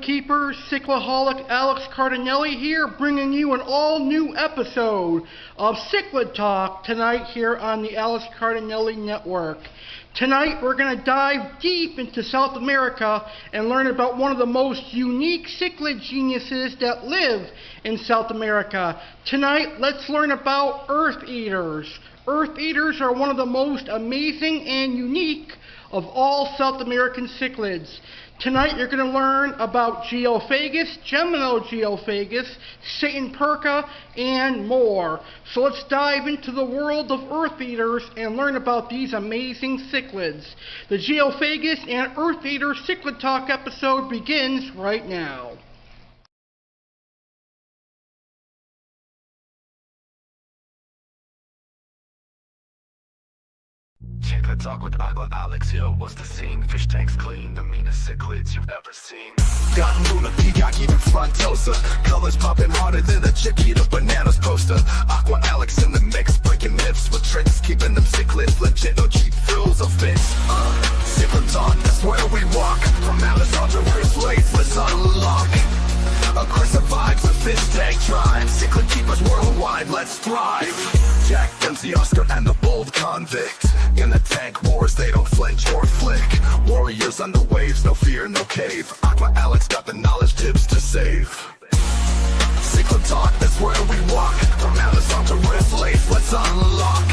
Keepers, Cichlidholic Alex Cardinale here, bringing you an all-new episode of Cichlid Talk tonight here on the Alex Cardinale Network. Tonight we're going to dive deep into South America and learn about one of the most unique cichlid geniuses that live in South America. Tonight, let's learn about Eartheaters. Eartheaters are one of the most amazing and unique of all South American cichlids. Tonight you're going to learn about Geophagus, Gymnogeophagus, Satanperca, and more. So let's dive into the world of Eartheaters and learn about these amazing cichlids. The Geophagus and Eartheater Cichlid Talk episode begins right now. Cichlid Talk with Alex here. What's the scene? Fish tanks clean, the meanest cichlids you've ever seen. Got Luna, Peacock, even Frontosa. Colors popping harder than a chip eater bananas poster. Aqua Alex in the mix, breaking myths with tricks, keeping them cichlids legit, no cheap thrills or fits. Cichlid Talk, that's where we walk. From Amazon to Earth, let's unlock. Aggressive vibes with fish tank drive. Cichlid keepers worldwide, let's thrive. Jack Dempsey, Oscar, and the bold convict. In the tank wars, they don't flinch or flick. Warriors under waves, no fear, no cave. Aqua Alex got the knowledge, tips to save. Cichlid Talk, that's where we walk. From Amazon to Rift Lake, let's unlock.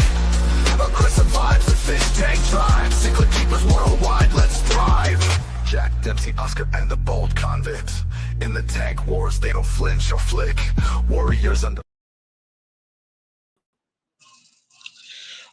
Aggressive vibes with fish tank drive. Cichlid keepers worldwide, let's thrive. Jack Dempsey, Oscar, and the bold convict. In the tank wars, they don't flinch or flick. Warriors under...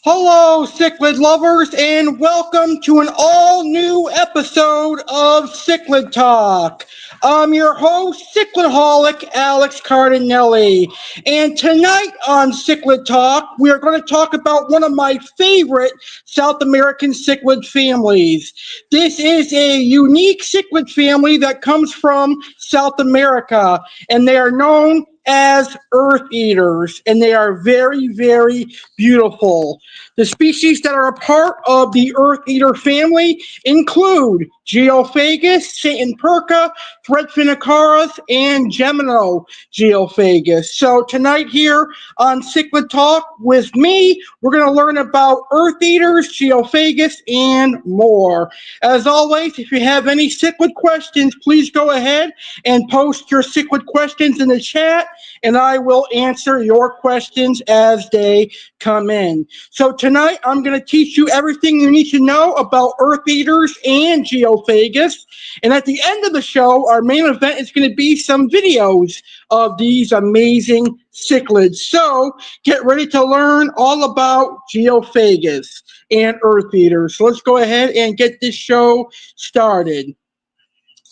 Hello, cichlid lovers, and welcome to an all-new episode of Cichlid Talk. I'm your host, Cichlidholic Alex Cardinale, and tonight on Cichlid Talk, we are going to talk about one of my favorite South American cichlid families. This is a unique cichlid family that comes from South America, and they are known as Eartheaters, and they are very, very beautiful. The species that are a part of the Eartheater family include Geophagus, Satanperca, Threadfin acaras, and Gymnogeophagus. So tonight here on Cichlid Talk with me, we're going to learn about Eartheaters, Geophagus, and more. As always, if you have any cichlid questions, please go ahead and post your cichlid questions in the chat, and I will answer your questions as they come in. So tonight, I'm going to teach you everything you need to know about Eartheaters and Geophagus. And at the end of the show, our main event is going to be some videos of these amazing cichlids. So get ready to learn all about Geophagus and Eartheaters. So let's go ahead and get this show started.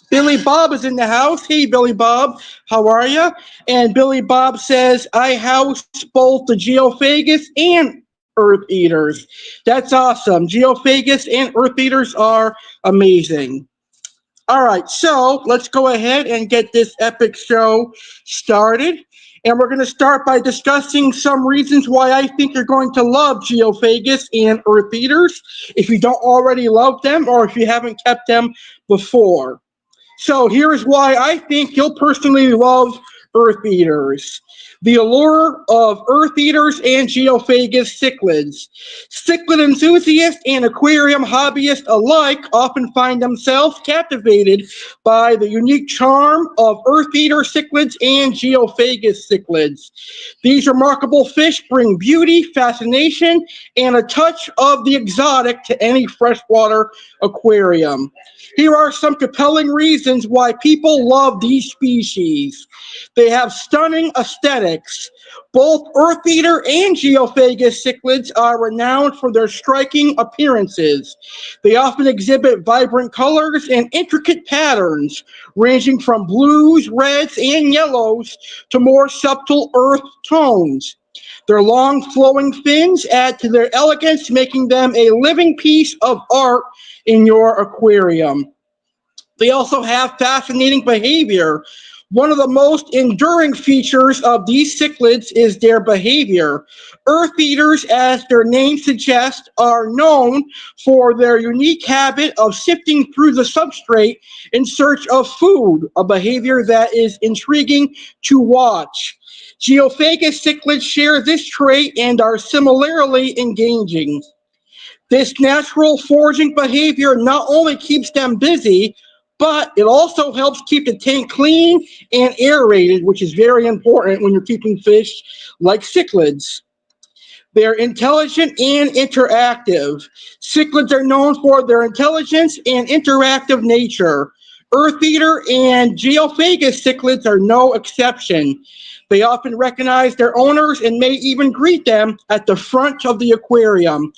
Billy Bob is in the house. Hey, Billy Bob, how are you? And Billy Bob says, I house both the Geophagus and Eartheaters. That's awesome. Geophagus and Eartheaters are amazing. All right, so let's go ahead and get this epic show started. And we're going to start by discussing some reasons why I think you're going to love Geophagus and Eartheaters if you don't already love them or if you haven't kept them before. So here's why I think you'll personally love Eartheaters. The allure of Eartheaters and Geophagus cichlids. Cichlid enthusiasts and aquarium hobbyists alike often find themselves captivated by the unique charm of Eartheater cichlids and Geophagus cichlids. These remarkable fish bring beauty, fascination, and a touch of the exotic to any freshwater aquarium. Here are some compelling reasons why people love these species. They have stunning aesthetics. Both Eartheater and Geophagus cichlids are renowned for their striking appearances. They often exhibit vibrant colors and intricate patterns, ranging from blues, reds, and yellows to more subtle earth tones. Their long flowing fins add to their elegance, making them a living piece of art in your aquarium. They also have fascinating behavior. One of the most enduring features of these cichlids is their behavior. Earth eaters, as their name suggests, are known for their unique habit of sifting through the substrate in search of food, a behavior that is intriguing to watch. Geophagus cichlids share this trait and are similarly engaging. This natural foraging behavior not only keeps them busy, but it also helps keep the tank clean and aerated, which is very important when you're keeping fish like cichlids. They're intelligent and interactive. Cichlids are known for their intelligence and interactive nature. Eartheater and Geophagus cichlids are no exception. They often recognize their owners and may even greet them at the front of the aquarium.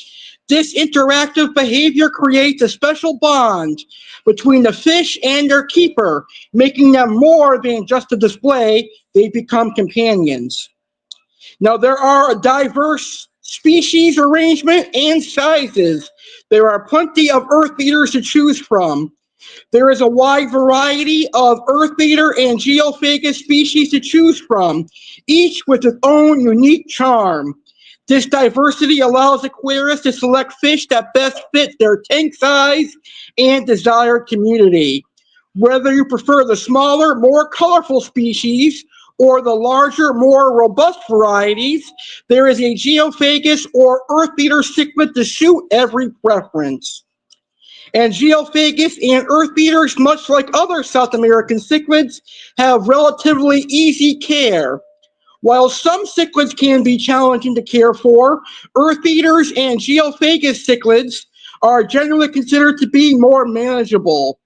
This interactive behavior creates a special bond between the fish and their keeper, making them more than just a display. They become companions. Now, there are a diverse species arrangement and sizes. There are plenty of eartheaters to choose from. There is a wide variety of eartheater and geophagus species to choose from, each with its own unique charm. This diversity allows aquarists to select fish that best fit their tank size and desired community. Whether you prefer the smaller, more colorful species or the larger, more robust varieties, there is a geophagus or eartheater cichlid to suit every preference. And geophagus and eartheaters, much like other South American cichlids, have relatively easy care. While some cichlids can be challenging to care for, eartheaters and geophagus cichlids are generally considered to be more manageable.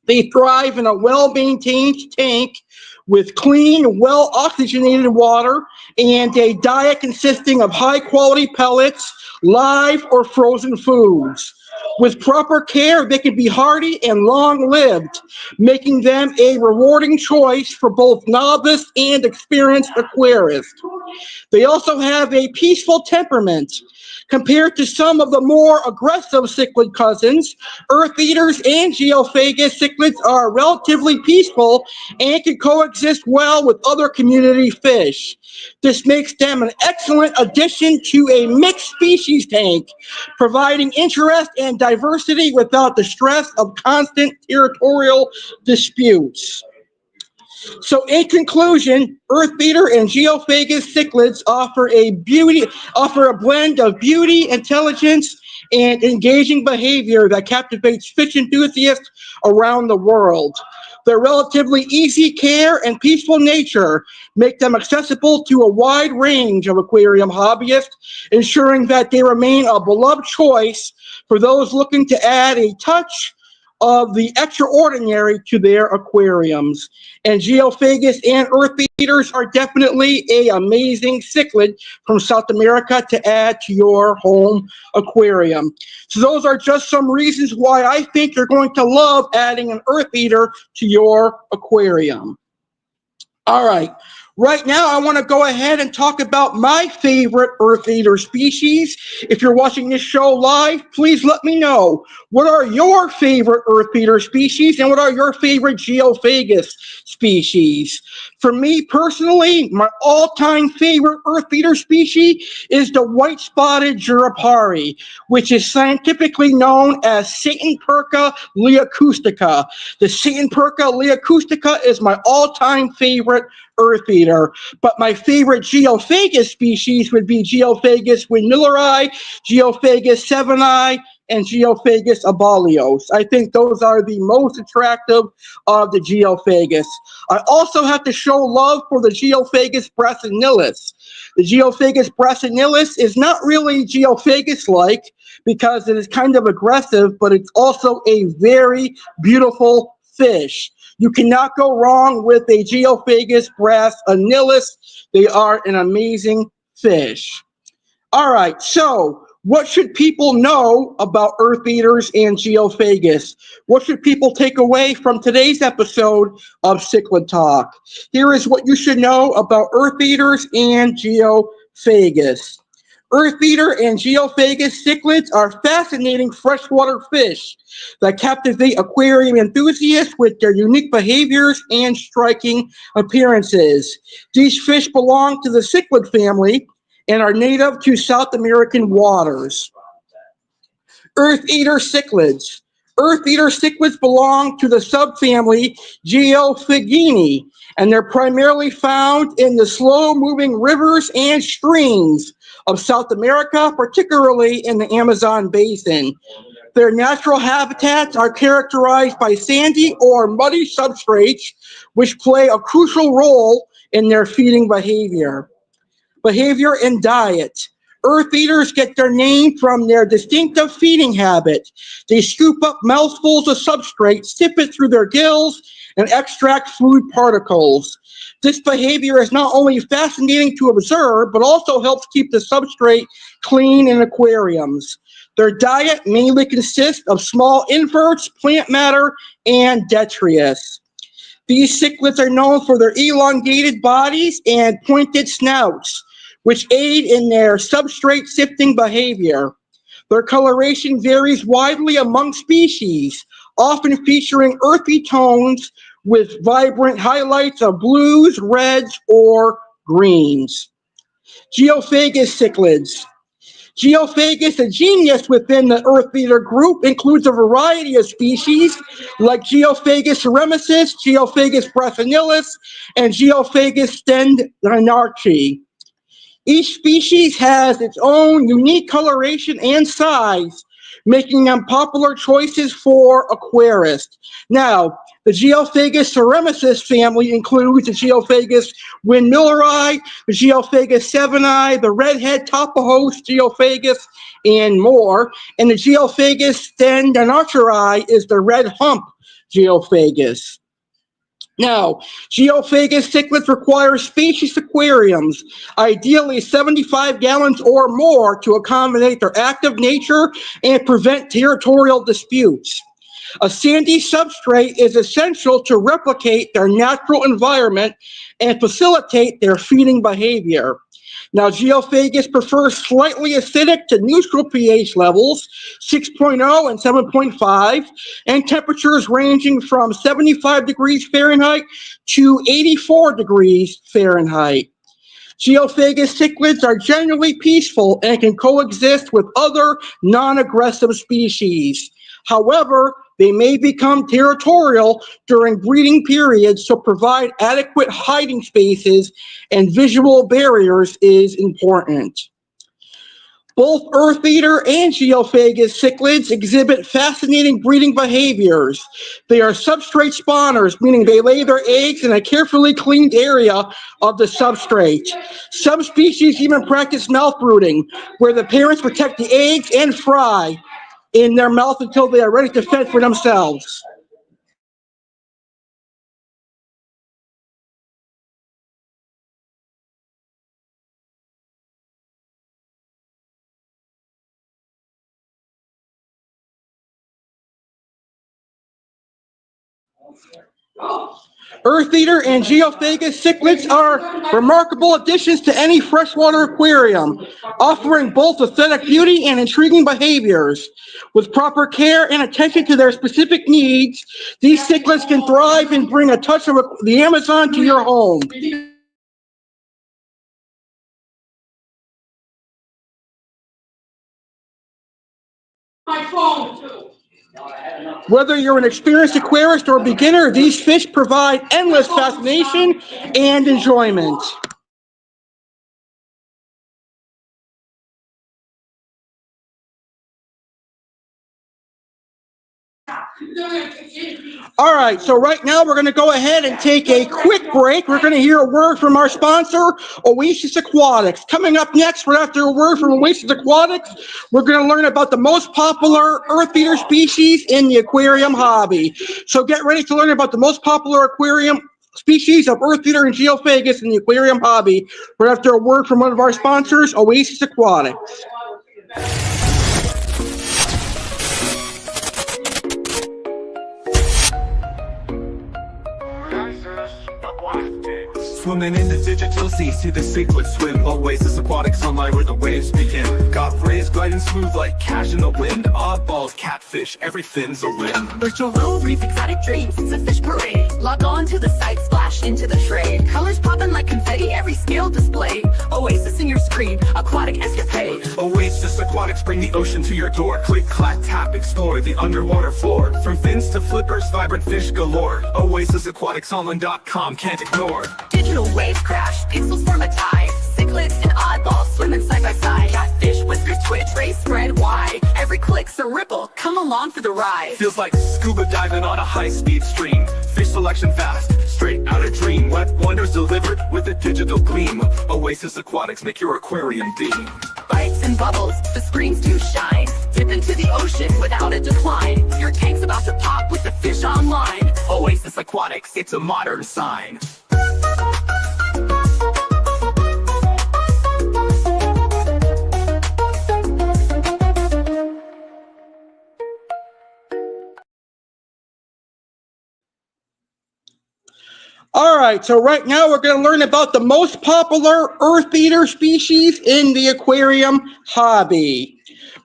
They thrive in a well-maintained tank with clean, well-oxygenated water and a diet consisting of high-quality pellets, live or frozen foods. With proper care, they can be hardy and long-lived, making them a rewarding choice for both novice and experienced aquarists. They also have a peaceful temperament. Compared to some of the more aggressive cichlid cousins, eartheaters and geophagus cichlids are relatively peaceful and can coexist well with other community fish. This makes them an excellent addition to a mixed species tank, providing interest and diversity without the stress of constant territorial disputes. So in conclusion, eartheater and geophagus cichlids offer a blend of beauty, intelligence, and engaging behavior that captivates fish enthusiasts around the world. Their relatively easy care and peaceful nature make them accessible to a wide range of aquarium hobbyists, ensuring that they remain a beloved choice for those looking to add a touch of the extraordinary to their aquariums. And geophagus and eartheaters are definitely an amazing cichlid from South America to add to your home aquarium. So those are just some reasons why I think you're going to love adding an eartheater to your aquarium. All right. Right now, I want to go ahead and talk about my favorite eartheater species. If you're watching this show live, please let me know. What are your favorite eartheater species and what are your favorite geophagus species? For me personally, my all-time favorite eartheater species is the white-spotted Jurapari, which is scientifically known as Satanperca leacoustica. The Satanperca leacoustica is my all-time favorite eartheater, but my favorite geophagus species would be Geophagus windmilleri, Geophagus seveni, and Geophagus abalios. I think those are the most attractive of the Geophagus. I also have to show love for the Geophagus brassinilis. The Geophagus brassinilis is not really Geophagus-like because it is kind of aggressive, but it's also a very beautiful fish. You cannot go wrong with a Geophagus brassinilis. They are an amazing fish. All right, so what should people know about eartheaters and geophagus? What should people take away from today's episode of Cichlid Talk? Here is what you should know about eartheaters and geophagus. Eartheater and Geophagus cichlids are fascinating freshwater fish that captivate aquarium enthusiasts with their unique behaviors and striking appearances. These fish belong to the cichlid family and are native to South American waters. Eartheater cichlids. Eartheater cichlids belong to the subfamily Geophagus, and they're primarily found in the slow-moving rivers and streams of South America, particularly in the Amazon basin. Their natural habitats are characterized by sandy or muddy substrates, which play a crucial role in their feeding behavior. Behavior and diet. Eartheaters get their name from their distinctive feeding habit. They scoop up mouthfuls of substrate, sip it through their gills, and extract food particles. This behavior is not only fascinating to observe, but also helps keep the substrate clean in aquariums. Their diet mainly consists of small inverts, plant matter, and detritus. These cichlids are known for their elongated bodies and pointed snouts, which aid in their substrate sifting behavior. Their coloration varies widely among species, often featuring earthy tones with vibrant highlights of blues, reds, or greens. Geophagus cichlids. Geophagus, a genus within the Eartheater group, includes a variety of species like Geophagus eremesis, Geophagus brassinilis, and Geophagus stendarchi. Each species has its own unique coloration and size, making them popular choices for aquarists. Now, the Geophagus eremesis family includes the Geophagus windmilleri, the Geophagus seveni, the redhead topper-host Geophagus, and more. And the Geophagus stendarchi is the red hump Geophagus. Now, Geophagus cichlids require spacious aquariums, ideally 75 gallons or more, to accommodate their active nature and prevent territorial disputes. A sandy substrate is essential to replicate their natural environment and facilitate their feeding behavior. Now, Geophagus prefers slightly acidic to neutral pH levels, 6.0 and 7.5, and temperatures ranging from 75 degrees Fahrenheit to 84 degrees Fahrenheit. Geophagus cichlids are generally peaceful and can coexist with other non-aggressive species. However, they may become territorial during breeding periods, so provide adequate hiding spaces and visual barriers is important. Both Eartheater and Geophagus cichlids exhibit fascinating breeding behaviors. They are substrate spawners, meaning they lay their eggs in a carefully cleaned area of the substrate. Some species even practice mouth brooding, where the parents protect the eggs and fry in their mouth until they are ready to fend for themselves. Eartheater and Geophagus cichlids are remarkable additions to any freshwater aquarium, offering both aesthetic beauty and intriguing behaviors. With proper care and attention to their specific needs, these cichlids can thrive and bring a touch of the Amazon to your home. My phone, too. Whether you're an experienced aquarist or a beginner, these fish provide endless fascination and enjoyment. All right, so right now we're going to go ahead and take a quick break. We're going to hear a word from our sponsor, Oasis Aquatics. Coming up next, right after a word from Oasis Aquatics, we're going to learn about the most popular Eartheater species in the aquarium hobby. So get ready to learn about the most popular aquarium species of Eartheater and Geophagus in the aquarium hobby right after a word from one of our sponsors, Oasis Aquatics. Swimming in the digital sea, see the cichlids swim. Oasis Aquatics online where the waves begin. Got rays gliding smooth like cash in the wind. Oddballs, catfish, everything's a win. Virtual little reef, exotic dreams, it's a fish parade. Log on to the site, splash into the trade. Colors popping like confetti, every scale displayed. Oasis in your screen, aquatic escapade. Oasis Aquatics bring the ocean to your door. Click, clack, tap, explore the underwater floor. From fins to flippers, vibrant fish galore. OasisAquaticsOnline.com, can't ignore. Digital waves crash, pixels form a tide. Cichlids and oddballs swimming side by side. Catfish, whiskers twitch, rays spread wide. Every click's a ripple, come along for the ride. Feels like scuba diving on a high-speed stream. Fish selection fast, straight out a dream. Wet wonders delivered with a digital gleam. Oasis Aquatics make your aquarium beam. Bites and bubbles, the screens do shine. Dip into the ocean without a decline. Your tank's about to pop with the fish online. Oasis Aquatics, it's a modern sign. All right, so right now we're going to learn about the most popular earth-eater species in the aquarium hobby.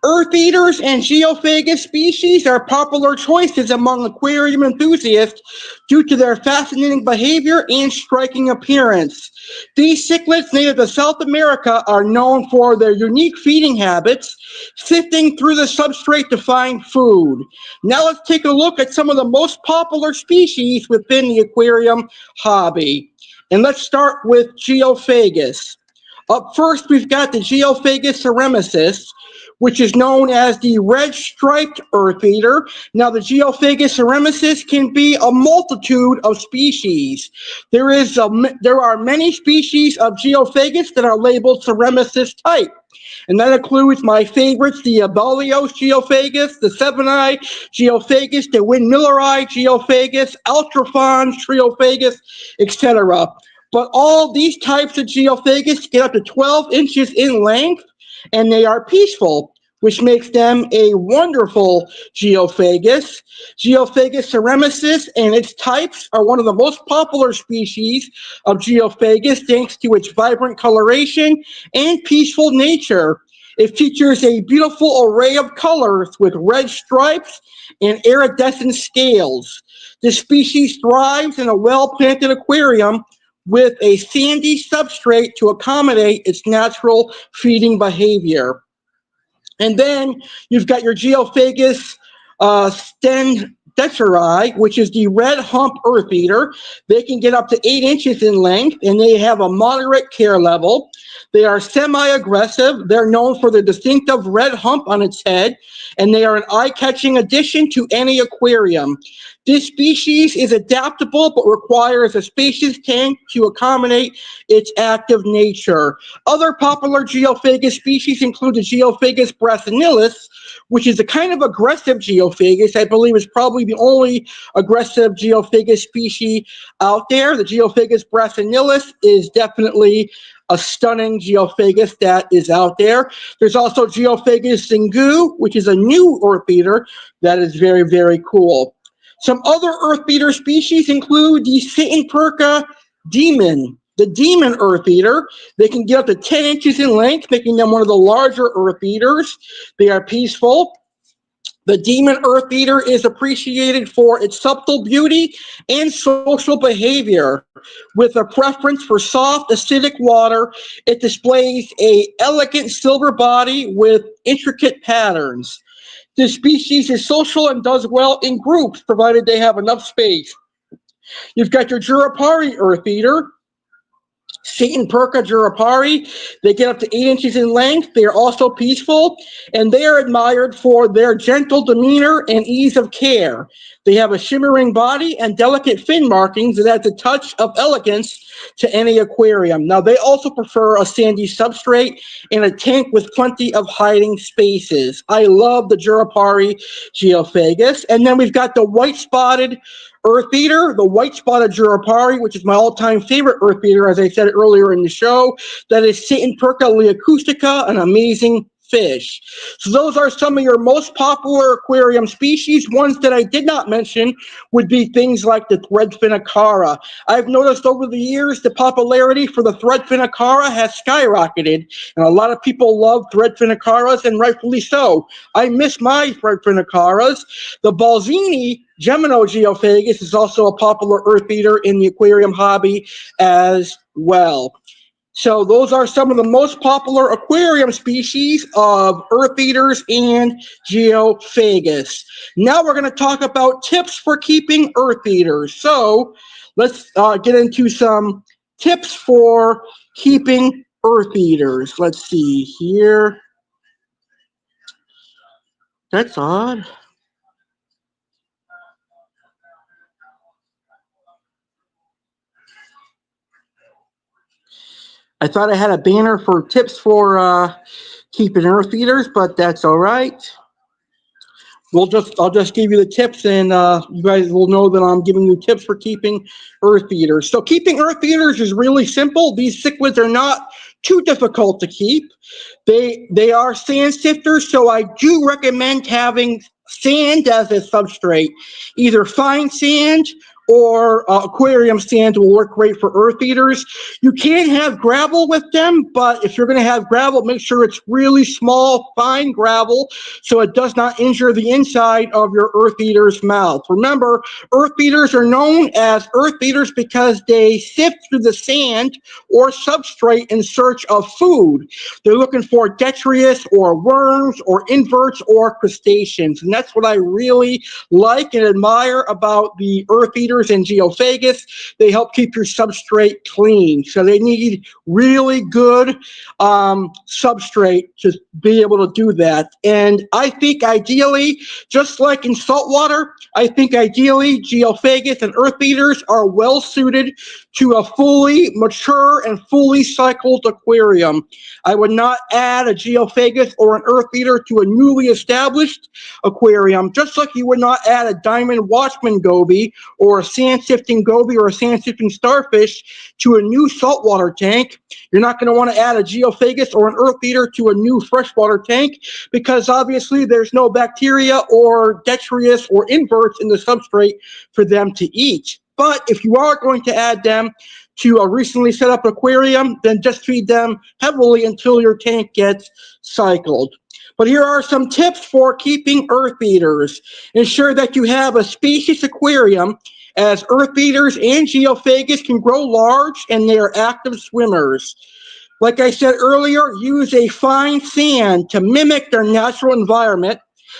Earth-eaters and Geophagus species are popular choices among aquarium enthusiasts due to their fascinating behavior and striking appearance. These cichlids native to South America are known for their unique feeding habits, sifting through the substrate to find food. Now let's take a look at some of the most popular species within the aquarium hobby. And let's start with Geophagus. Up first, we've got the Geophagus ceremesis, which is known as the red-striped earth-eater. Now, the Geophagus ceremesis can be a multitude of species. There are many species of Geophagus that are labeled ceremesis type. And that includes my favorites, the Abelios Geophagus, the Seven-Eye Geophagus, the Windmilleri Geophagus, Ultraphons Geophagus, etc. But all these types of Geophagus get up to 12 inches in length, and they are peaceful, which makes them a wonderful Geophagus. Geophagus ceremesis and its types are one of the most popular species of Geophagus thanks to its vibrant coloration and peaceful nature. It features a beautiful array of colors with red stripes and iridescent scales. This species thrives in a well-planted aquarium with a sandy substrate to accommodate its natural feeding behavior. And then you've got your Geophagus stendeseri, which is the red hump earth-eater. They can get up to 8 inches in length, and they have a moderate care level. They are semi-aggressive. They're known for the distinctive red hump on its head, and they are an eye-catching addition to any aquarium. This species is adaptable but requires a spacious tank to accommodate its active nature. Other popular Geophagus species include the Geophagus brasiliensis, which is a kind of aggressive Geophagus. I believe it's probably the only aggressive Geophagus species out there. The Geophagus brasiliensis is definitely a stunning Geophagus that is out there. There's also Geophagus zingu, which is a new earth-eater that is very, very cool. Some other earth-eater species include the Satanperca demon, the demon earth-eater. They can get up to 10 inches in length, making them one of the larger earth-eaters. They are peaceful. The demon earth-eater is appreciated for its subtle beauty and social behavior. With a preference for soft, acidic water, it displays an elegant silver body with intricate patterns. This species is social and does well in groups, provided they have enough space. You've got your Jurapari earth-eater, Satanperca jurapari. They get up to 8 inches in length. They are also peaceful, and they are admired for their gentle demeanor and ease of care. They have a shimmering body and delicate fin markings that adds a touch of elegance to any aquarium. Now, they also prefer a sandy substrate and a tank with plenty of hiding spaces. I love the Jurapari Geophagus. And then we've got the white-spotted earth-eater, the white-spotted Jurapari, which is my all-time favorite earth-eater, as I said earlier in the show. That is Satanperca leacoustica, an amazing fish. So those are some of your most popular aquarium species. Ones that I did not mention would be things like the Threadfin acara. I've noticed over the years the popularity for the Threadfin acara has skyrocketed, and a lot of people love Threadfin acaras, and rightfully so. I miss my Threadfin acaras. The Balzini Gymnogeophagus is also a popular earth eater in the aquarium hobby as well. So those are some of the most popular aquarium species of earth eaters and Geophagus. Now we're going to talk about tips for keeping earth eaters. So let's get into some tips for keeping earth eaters. Let's see here. That's odd. I thought I had a banner for tips for keeping earth eaters, but that's all right. I'll just give you the tips, and you guys will know that I'm giving you tips for keeping earth eaters. So keeping earth eaters is really simple. These cichlids are not too difficult to keep. They are sand sifters, so I do recommend having sand as a substrate. Either fine sand or aquarium sand will work great for earth eaters. You can have gravel with them, but if you're going to have gravel, make sure it's really small, fine gravel, so it does not injure the inside of your earth eater's mouth. Remember, earth eaters are known as earth eaters because they sift through the sand or substrate in search of food. They're looking for detritus or worms or inverts or crustaceans, and that's what I really like and admire about the earth eaters and Geophagus. They help keep your substrate clean. So they need really good substrate to be able to do that. And I think ideally, just like in saltwater, I think ideally Geophagus and earth eaters are well suited to a fully mature and fully cycled aquarium. I would not add a Geophagus or an earth eater to a newly established aquarium, just like you would not add a diamond watchman goby or a sand sifting goby or a sand sifting starfish to a new saltwater tank. You're not going to want to add a Geophagus or an earth eater to a new freshwater tank because obviously there's no bacteria or detritus or inverts in the substrate for them to eat. But if you are going to add them to a recently set up aquarium, then just feed them heavily until your tank gets cycled. But here are some tips for keeping earth eaters. Ensure that you have a spacious aquarium, as earth eaters and Geophagus can grow large and they are active swimmers. Like I said earlier, use a fine sand to mimic their natural environment,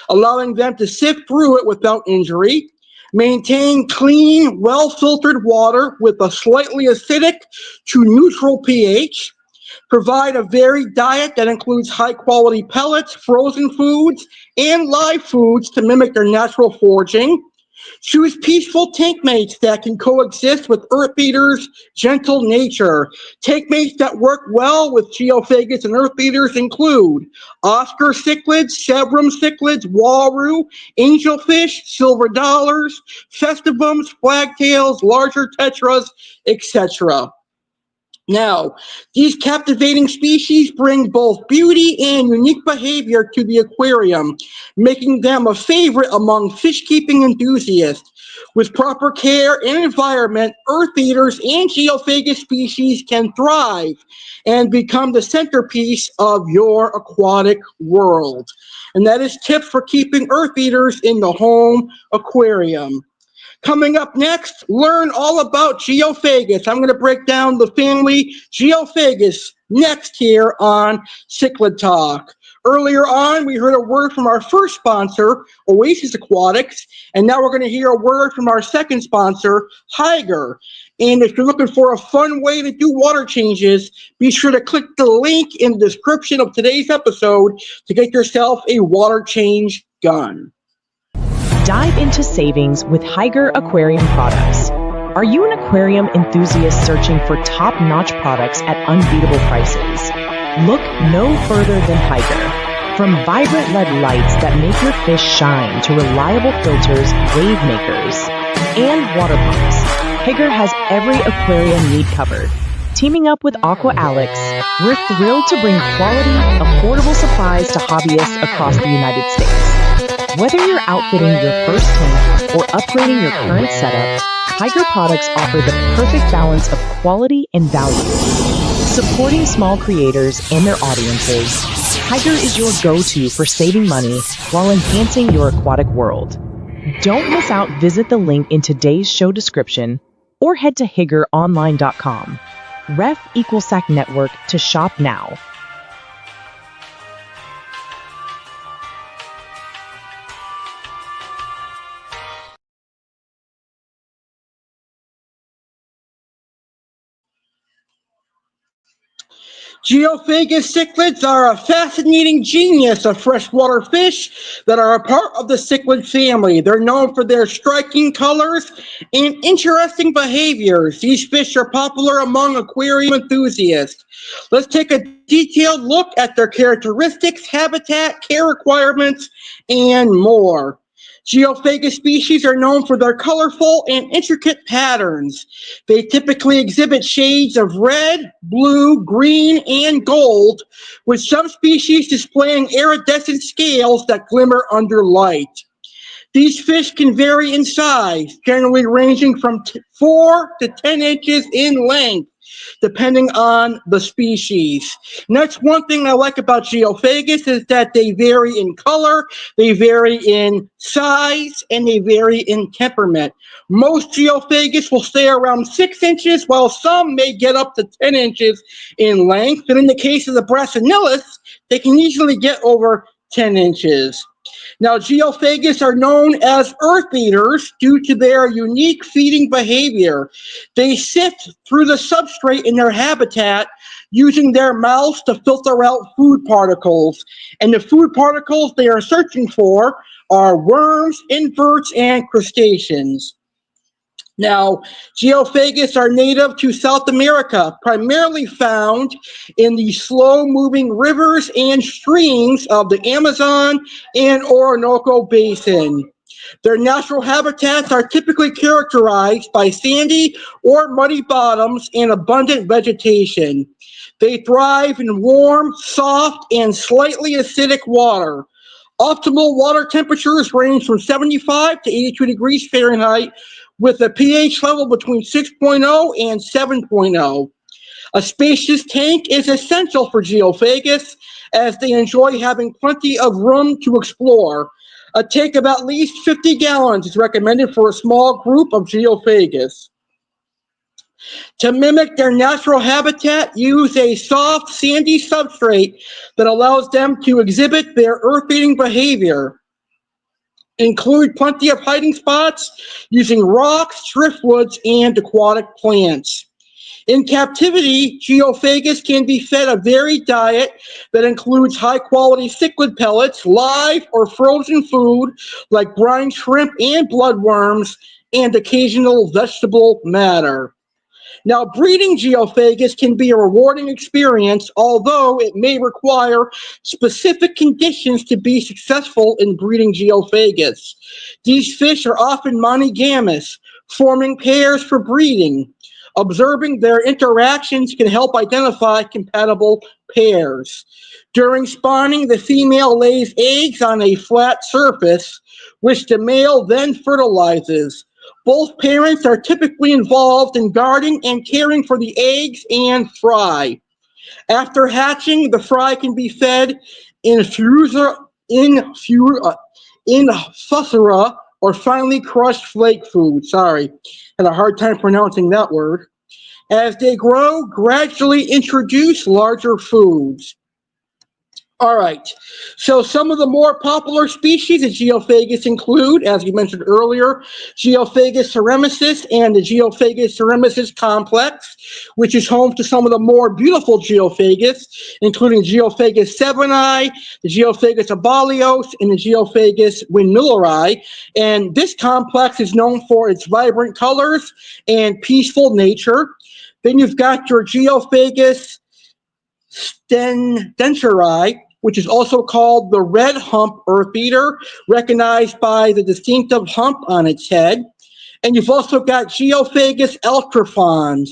allowing them to sift through it without injury. Maintain clean, well-filtered water with a slightly acidic to neutral pH. Provide a varied diet that includes high-quality pellets, frozen foods, and live foods to mimic their natural foraging. Choose peaceful tank mates that can coexist with earth eaters' gentle nature. Tank mates that work well with Geophagus and earth eaters include Oscar cichlids, Sebrum cichlids, Walrus, angelfish, silver dollars, festivums, flagtails, larger tetras, etc. Now, these captivating species bring both beauty and unique behavior to the aquarium, making them a favorite among fish-keeping enthusiasts. With proper care and environment, earth eaters and Geophagus species can thrive and become the centerpiece of your aquatic world. And that is tips for keeping earth eaters in the home aquarium. Coming up next, learn all about Geophagus. I'm going to break down the family Geophagus next here on Cichlid Talk. Earlier on, we heard a word from our first sponsor, Oasis Aquatics, and now we're going to hear a word from our second sponsor, Higer. And if you're looking for a fun way to do water changes, be sure to click the link in the description of today's episode to get yourself a water change gun. Dive into savings with Higer Aquarium products. Are you an aquarium enthusiast searching for top-notch products at unbeatable prices? Look no further than Higer. From vibrant LED lights that make your fish shine to reliable filters, wave makers, and water pumps, Higer has every aquarium need covered. Teaming up with Aqua Alex, we're thrilled to bring quality, affordable supplies to hobbyists across the United States. Whether you're outfitting your first tank or upgrading your current setup, Higer products offer the perfect balance of quality and value. Supporting small creators and their audiences, Higer is your go-to for saving money while enhancing your aquatic world. Don't miss out. Visit the link in today's show description or head to higeronline.com. Ref equals SAC Network to shop now. Geophagus cichlids are a fascinating genius of freshwater fish that are a part of the cichlid family. They're known for their striking colors and interesting behaviors. These fish are popular among aquarium enthusiasts. Let's take a detailed look at their characteristics, habitat, care requirements, and more. Geophagus species are known for their colorful and intricate patterns. They typically exhibit shades of red, blue, green, and gold, with some species displaying iridescent scales that glimmer under light. These fish can vary in size, generally ranging from 4 to 10 inches in length, depending on the species. And that's one thing I like about Geophagus is that they vary in color, they vary in size, and they vary in temperament. Most Geophagus will stay around 6 inches, while some may get up to 10 inches in length. And in the case of the Brasiliensis, they can easily get over 10 inches. Now, Geophagus are known as Eartheaters due to their unique feeding behavior. They sift through the substrate in their habitat using their mouths to filter out food particles. And the food particles they are searching for are worms, inverts, and crustaceans. Now, Geophagus are native to South America, primarily found in the slow-moving rivers and streams of the Amazon and Orinoco Basin. Their natural habitats are typically characterized by sandy or muddy bottoms and abundant vegetation. They thrive in warm, soft, and slightly acidic water. Optimal water temperatures range from 75 to 82 degrees Fahrenheit, with a pH level between 6.0 and 7.0. A spacious tank is essential for Geophagus, as they enjoy having plenty of room to explore. A tank of at least 50 gallons is recommended for a small group of Geophagus. To mimic their natural habitat, use a soft, sandy substrate that allows them to exhibit their earth-eating behavior. Include plenty of hiding spots using rocks, driftwoods, and aquatic plants. In captivity, Geophagus can be fed a varied diet that includes high-quality cichlid pellets, live or frozen food like brine shrimp and bloodworms, and occasional vegetable matter. Now, breeding Geophagus can be a rewarding experience, although it may require specific conditions to be successful in breeding Geophagus. These fish are often monogamous, forming pairs for breeding. Observing their interactions can help identify compatible pairs. During spawning, the female lays eggs on a flat surface, which the male then fertilizes. Both parents are typically involved in guarding and caring for the eggs and fry. After hatching, the fry can be fed infusora or finely crushed flake food. Sorry, had a hard time pronouncing that word. As they grow, gradually introduce larger foods. All right, so some of the more popular species of Geophagus include, as we mentioned earlier, Geophagus ceremesis and the Geophagus ceremesis complex, which is home to some of the more beautiful Geophagus, including Geophagus sebeni, the Geophagus abalios, and the Geophagus windmilleri. And this complex is known for its vibrant colors and peaceful nature. Then you've got your Geophagus stendenseri, which is also called the red hump eartheater, recognized by the distinctive hump on its head. And you've also got Geophagus eltrophons,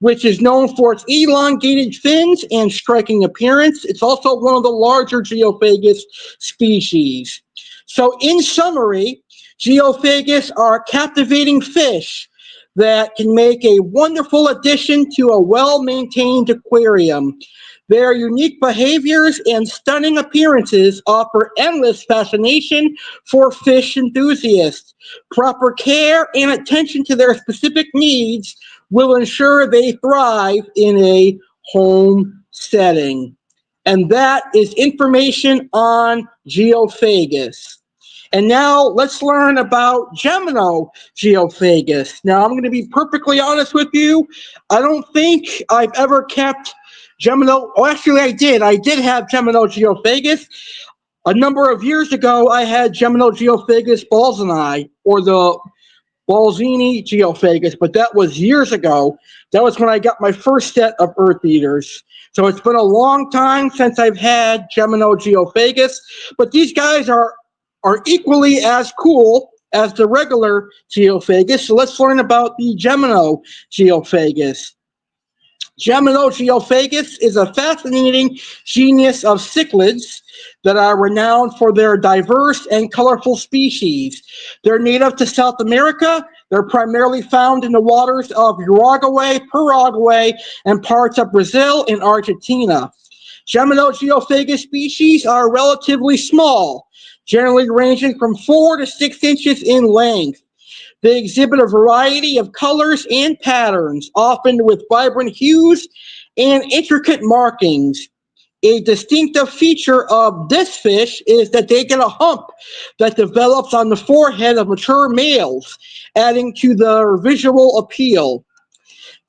which is known for its elongated fins and striking appearance. It's also one of the larger Geophagus species. So in summary, Geophagus are captivating fish that can make a wonderful addition to a well-maintained aquarium. Their unique behaviors and stunning appearances offer endless fascination for fish enthusiasts. Proper care and attention to their specific needs will ensure they thrive in a home setting. And that is information on Geophagus. And now let's learn about Gymnogeophagus. Now I'm going to be perfectly honest with you. I don't think I've ever kept actually I did. I did have Gymnogeophagus. A number of years ago, I had Gymnogeophagus balzani, or the Balzini Geophagus, but that was years ago. That was when I got my first set of Eartheaters. So it's been a long time since I've had Gymnogeophagus, but these guys are equally as cool as the regular Geophagus. So let's learn about the Gymnogeophagus. Gymnogeophagus is a fascinating genus of cichlids that are renowned for their diverse and colorful species. They're native to South America. They're primarily found in the waters of Uruguay, Paraguay, and parts of Brazil and Argentina. Gymnogeophagus species are relatively small, generally ranging from 4 to 6 inches in length. They exhibit a variety of colors and patterns, often with vibrant hues and intricate markings. A distinctive feature of this fish is that they get a hump that develops on the forehead of mature males, adding to their visual appeal.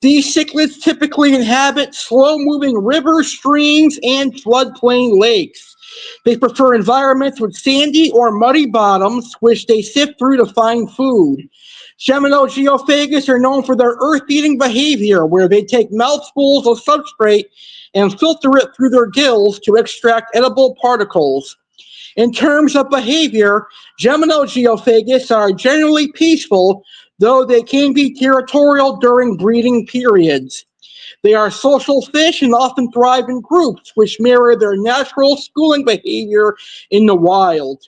These cichlids typically inhabit slow-moving rivers, streams, and floodplain lakes. They prefer environments with sandy or muddy bottoms, which they sift through to find food. Gymnogeophagus are known for their earth-eating behavior, where they take mouthfuls of substrate and filter it through their gills to extract edible particles. In terms of behavior, Gymnogeophagus are generally peaceful, though they can be territorial during breeding periods. They are social fish and often thrive in groups, which mirror their natural schooling behavior in the wild.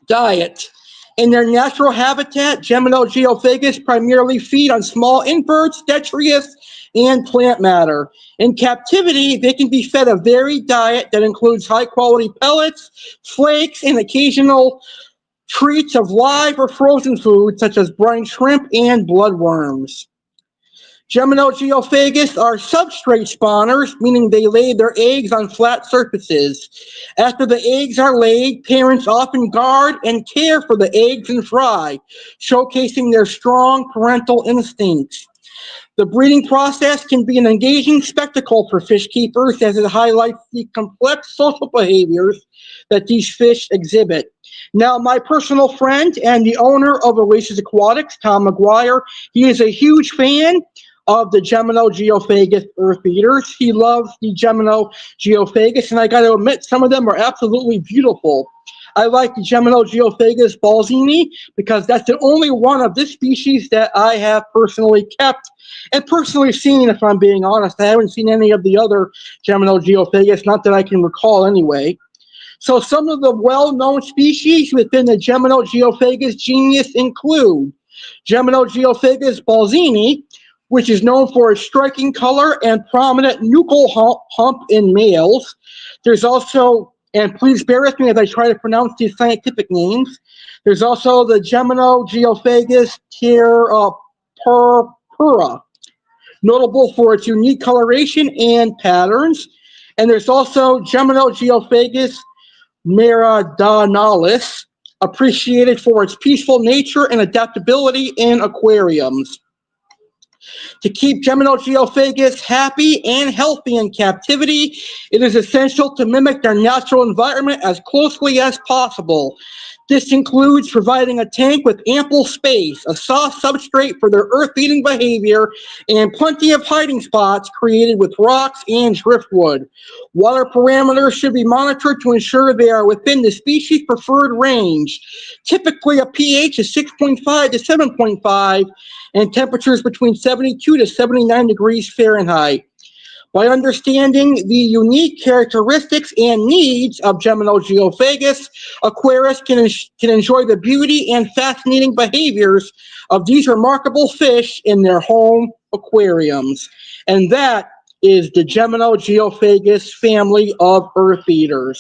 Diet. In their natural habitat, Gymnogeophagus primarily feed on small inverts, detritus, and plant matter. In captivity, they can be fed a varied diet that includes high-quality pellets, flakes, and occasional treats of live or frozen food, such as brine shrimp and bloodworms. Gymnogeophagus are substrate spawners, meaning they lay their eggs on flat surfaces. After the eggs are laid, parents often guard and care for the eggs and fry, showcasing their strong parental instincts. The breeding process can be an engaging spectacle for fish keepers, as it highlights the complex social behaviors that these fish exhibit. Now, my personal friend and the owner of Oasis Aquatics, Tom McGuire, he is a huge fan of the Gymnogeophagus EarthEaters. He loves the Gymnogeophagus, and I got to admit, some of them are absolutely beautiful. I like the Gymnogeophagus balzini because that's the only one of this species that I have personally kept and personally seen, if I'm being honest. I haven't seen any of the other Gymnogeophagus, not that I can recall anyway. So some of the well-known species within the Gymnogeophagus genus include Gymnogeophagus balzini, which is known for its striking color and prominent nuchal hump in males. There's also, and please bear with me as I try to pronounce these scientific names, there's also the Gymnogeophagus purpura, notable for its unique coloration and patterns. And there's also Gymnogeophagus meridionalis, appreciated for its peaceful nature and adaptability in aquariums. To keep Gymnogeophagus happy and healthy in captivity, it is essential to mimic their natural environment as closely as possible. This includes providing a tank with ample space, a soft substrate for their earth-eating behavior, and plenty of hiding spots created with rocks and driftwood. Water parameters should be monitored to ensure they are within the species' preferred range. Typically, a pH of 6.5 to 7.5 and temperatures between 72 to 79 degrees Fahrenheit. By understanding the unique characteristics and needs of Gymnogeophagus, aquarists can enjoy the beauty and fascinating behaviors of these remarkable fish in their home aquariums. And that is the Gymnogeophagus family of eartheaters.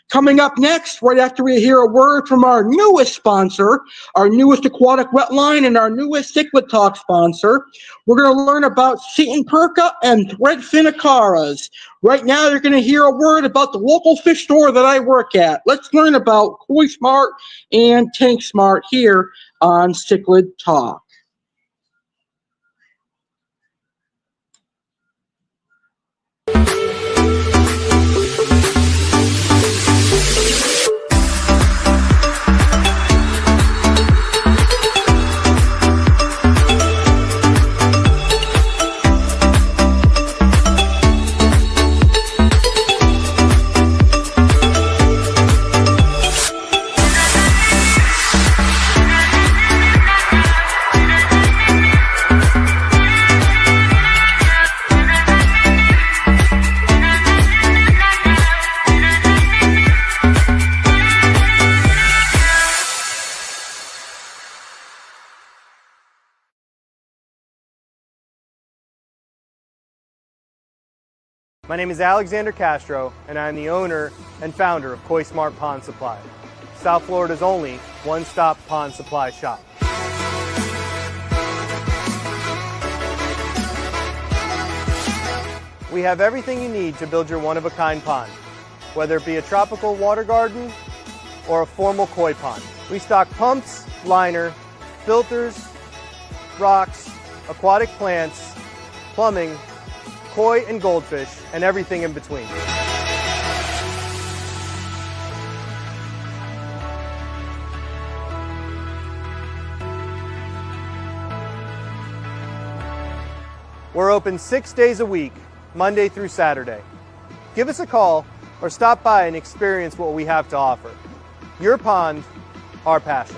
Coming up next, right after we hear a word from our newest sponsor, our newest aquatic wetline, and our newest Cichlid Talk sponsor, we're going to learn about Satanperca and Threadfin acaras. Right now, you're going to hear a word about the local fish store that I work at. Let's learn about Koi Smart and Tank Smart here on Cichlid Talk. My name is Alexander Castro, and I am the owner and founder of Koi Smart Pond Supply, South Florida's only one-stop pond supply shop. We have everything you need to build your one-of-a-kind pond, whether it be a tropical water garden or a formal koi pond. We stock pumps, liner, filters, rocks, aquatic plants, plumbing, koi and goldfish, and everything in between. We're open 6 days a week, Monday through Saturday. Give us a call or stop by and experience what we have to offer. Your pond, our passion.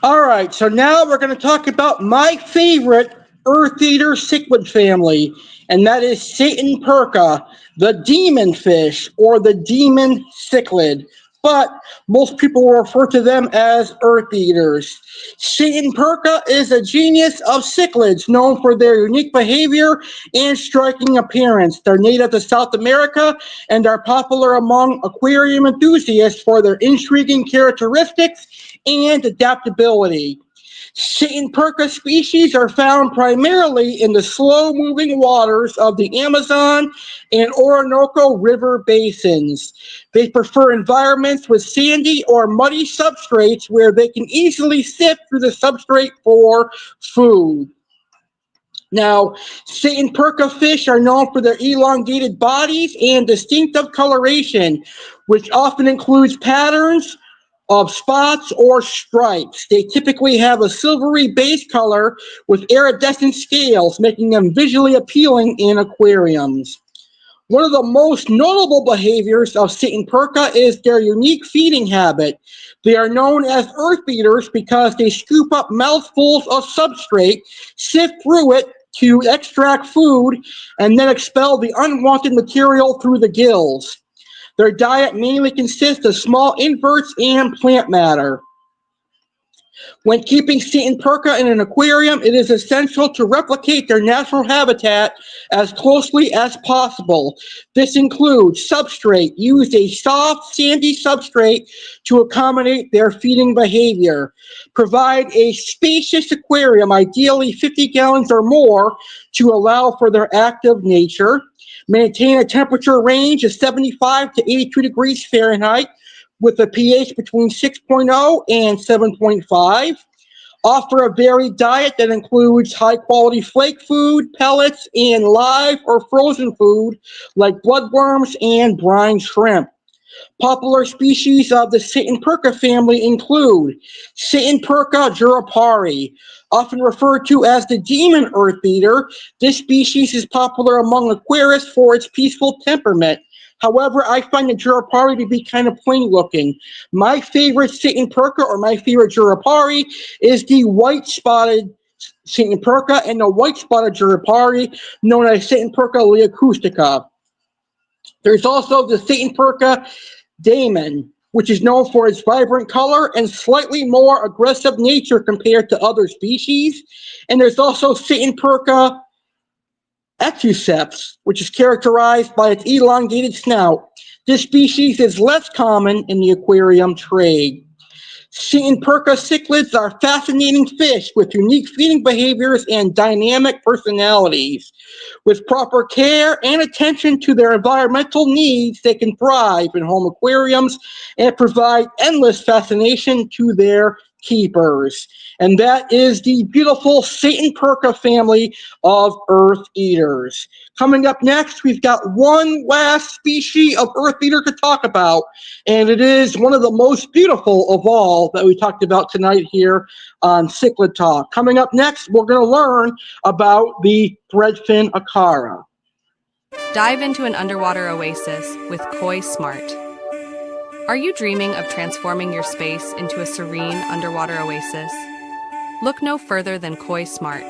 All right, so now we're going to talk about my favorite eartheater cichlid family, and that is Satanperca, the demon fish, or the demon cichlid. But most people will refer to them as eartheaters. Satanperca is a genus of cichlids known for their unique behavior and striking appearance. They're native to South America and are popular among aquarium enthusiasts for their intriguing characteristics and adaptability. Satanperca species are found primarily in the slow-moving waters of the Amazon and Orinoco River basins. They prefer environments with sandy or muddy substrates where they can easily sift through the substrate for food. Now, Satanperca fish are known for their elongated bodies and distinctive coloration, which often includes patterns of spots or stripes. They typically have a silvery base color with iridescent scales, making them visually appealing in aquariums. One of the most notable behaviors of Satanperca is their unique feeding habit. They are known as eartheaters because they scoop up mouthfuls of substrate, sift through it to extract food, and then expel the unwanted material through the gills. Their diet mainly consists of small inverts and plant matter. When keeping Satanperca in an aquarium, it is essential to replicate their natural habitat as closely as possible. This includes substrate. Use a soft, sandy substrate to accommodate their feeding behavior. Provide a spacious aquarium, ideally 50 gallons or more, to allow for their active nature. Maintain a temperature range of 75 to 82 degrees Fahrenheit with a pH between 6.0 and 7.5. offer a varied diet that includes high-quality flake food, pellets, and live or frozen food like bloodworms and brine shrimp. Popular species of the Satanperca family include Satanperca jurapari, often referred to as the demon eartheater. This species is popular among aquarists for its peaceful temperament. However, I find the jurapari to be kind of plain looking. My favorite Satanperca, or my favorite jurapari, is the white-spotted Satanperca and the white-spotted jurapari known as Satanperca leocoustica. There's also the Satanperca daemon, which is known for its vibrant color and slightly more aggressive nature compared to other species. And there's also Satanperca etuceps, which is characterized by its elongated snout. This species is less common in the aquarium trade. Satanperca cichlids are fascinating fish with unique feeding behaviors and dynamic personalities. With proper care and attention to their environmental needs, they can thrive in home aquariums and provide endless fascination to their keepers. And that is the beautiful Satanperca family of earth eaters. Coming up next, we've got one last species of earth eater to talk about, and it is one of the most beautiful of all that we talked about tonight here on Cichlid Talk. Coming up next, we're going to learn about the threadfin acara. Dive into an underwater oasis with Koi Smart. Are you dreaming of transforming your space into a serene underwater oasis? Look no further than Koi Smart.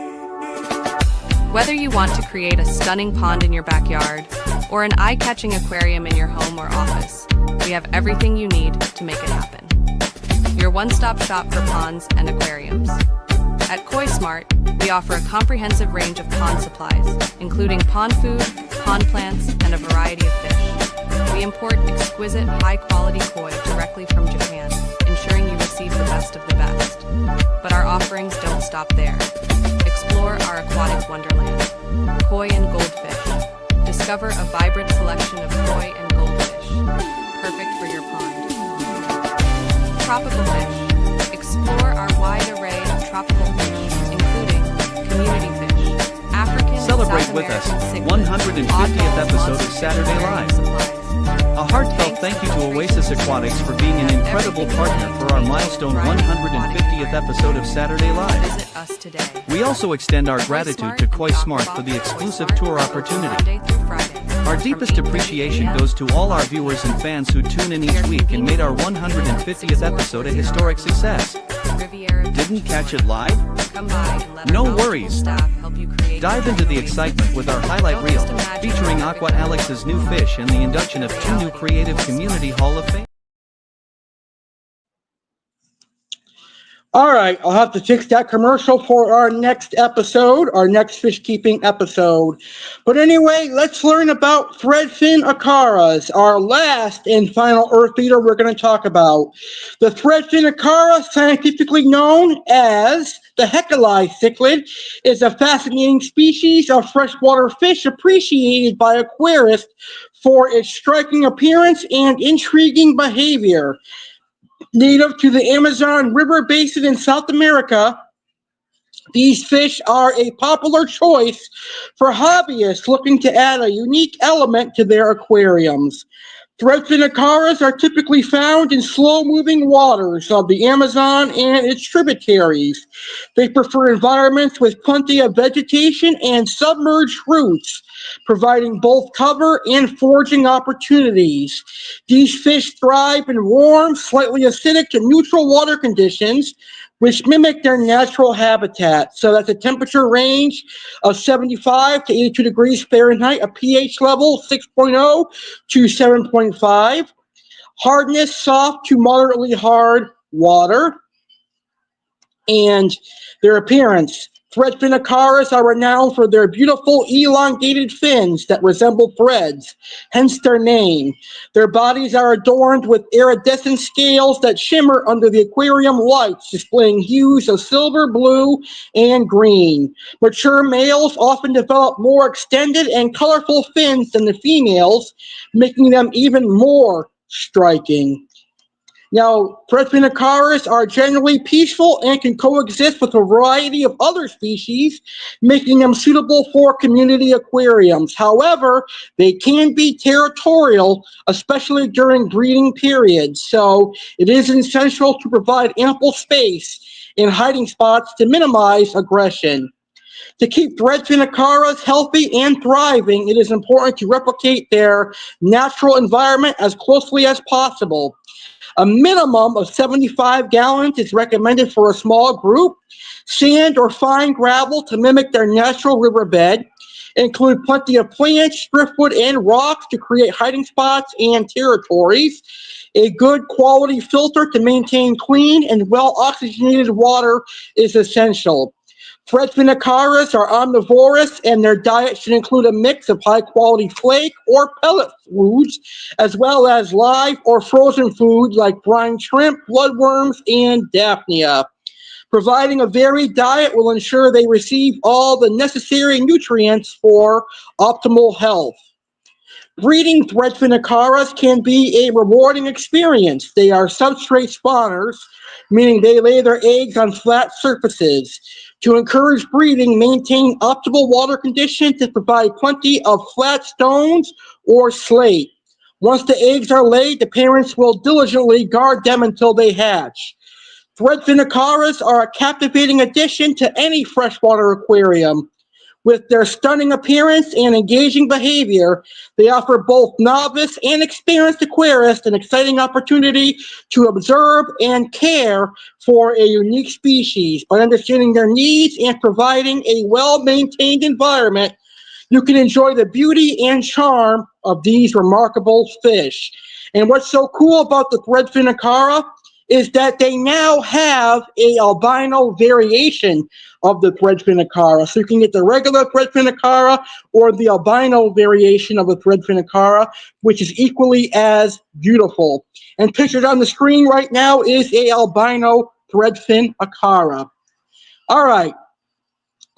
Whether you want to create a stunning pond in your backyard or an eye-catching aquarium in your home or office, we have everything you need to make it happen. Your one-stop shop for ponds and aquariums. At Koi Smart, we offer a comprehensive range of pond supplies, including pond food, pond plants, and a variety of fish. We import exquisite, high-quality koi directly from Japan, ensuring you receive the best of the best. But our offerings don't stop there. Explore our aquatic wonderland, koi and goldfish. Discover a vibrant selection of koi and goldfish, perfect for your pond. Tropical fish. Explore our wide array of tropical fish, including community fish, African and Celebrate South with us, American cichlids, 150th episode of oddballs, Saturday aquarium Live. supplies. A heartfelt thank you to Oasis Aquatics for being an incredible partner for our milestone 150th episode of Saturday Live. Visit us today. We also extend our gratitude to Koi Smart for the exclusive tour opportunity. Monday through Friday, Our from deepest 8:30 appreciation a.m. goes to all our viewers and fans who tune in each week and made our 150th episode a historic success. Riviera Beach Didn't catch it Resort. live? Come by and let our No knowledgeable worries. staff help you create Dive into the excitement with our highlight Don't reel, just imagine featuring a Aqua perfect Alex's new fish and the induction of 2 new Creative Community Hall of Fame. All right, I'll have to fix that commercial for our next episode, our next fish keeping episode. But anyway, let's learn about threadfin acaras, our last and final earth eater we're going to talk about. The threadfin acara, scientifically known as the Heckelei cichlid, is a fascinating species of freshwater fish appreciated by aquarists for its striking appearance and intriguing behavior. Native to the Amazon River basin in South America, these fish are a popular choice for hobbyists looking to add a unique element to their aquariums. Threadfin acaras are typically found in slow-moving waters of the Amazon and its tributaries. They prefer environments with plenty of vegetation and submerged roots, providing both cover and foraging opportunities. These fish thrive in warm, slightly acidic to neutral water conditions, which mimic their natural habitat. So that's a temperature range of 75 to 82 degrees Fahrenheit, a pH level 6.0 to 7.5, hardness soft to moderately hard water, and their appearance. Threadfin acaras are renowned for their beautiful elongated fins that resemble threads, hence their name. Their bodies are adorned with iridescent scales that shimmer under the aquarium lights, displaying hues of silver, blue, and green. Mature males often develop more extended and colorful fins than the females, making them even more striking. Now, Threadfin acaras are generally peaceful and can coexist with a variety of other species, making them suitable for community aquariums. However, they can be territorial, especially during breeding periods. So it is essential to provide ample space and hiding spots to minimize aggression. To keep Threadfin acaras healthy and thriving, it is important to replicate their natural environment as closely as possible. A minimum of 75 gallons is recommended for a small group. Sand or fine gravel to mimic their natural riverbed. Include plenty of plants, driftwood, and rocks to create hiding spots and territories. A good quality filter to maintain clean and well-oxygenated water is essential. Threadfin acaras are omnivorous, and their diet should include a mix of high-quality flake or pellet foods, as well as live or frozen food like brine shrimp, bloodworms, and daphnia. Providing a varied diet will ensure they receive all the necessary nutrients for optimal health. Breeding Threadfin acaras can be a rewarding experience. They are substrate spawners, meaning they lay their eggs on flat surfaces. To encourage breeding, maintain optimal water conditions to provide plenty of flat stones or slate. Once the eggs are laid, the parents will diligently guard them until they hatch. Threadfin acaras are a captivating addition to any freshwater aquarium. With their stunning appearance and engaging behavior, they offer both novice and experienced aquarists an exciting opportunity to observe and care for a unique species. By understanding their needs and providing a well-maintained environment, you can enjoy the beauty and charm of these remarkable fish. And what's so cool about the Threadfin acara is that they now have a albino variation of the Threadfin acara. So you can get the regular Threadfin acara or the albino variation of the Threadfin acara, which is equally as beautiful. And pictured on the screen right now is a albino Threadfin acara. All right.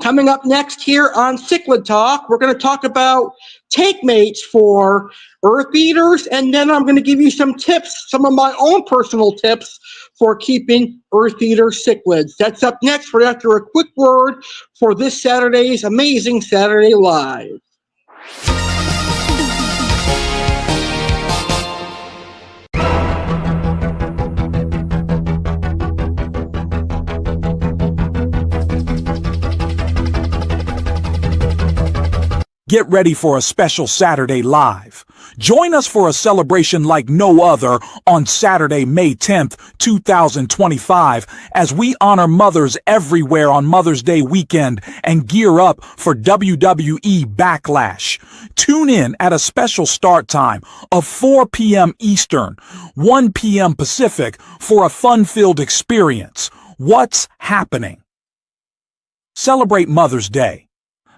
Coming up next here on Cichlid Talk, we're going to talk about take mates for Eartheaters, and then I'm going to give you some tips, some of my own personal tips for keeping Eartheater cichlids. That's up next right after a quick word for this Saturday's Amazing Saturday Live. Get ready for a special Saturday Live. Join us for a celebration like no other on Saturday, May 10th, 2025, as we honor mothers everywhere on Mother's Day weekend and gear up for WWE Backlash. Tune in at a special start time of 4 p.m. Eastern, 1 p.m. Pacific for a fun-filled experience. What's happening? Celebrate Mother's Day.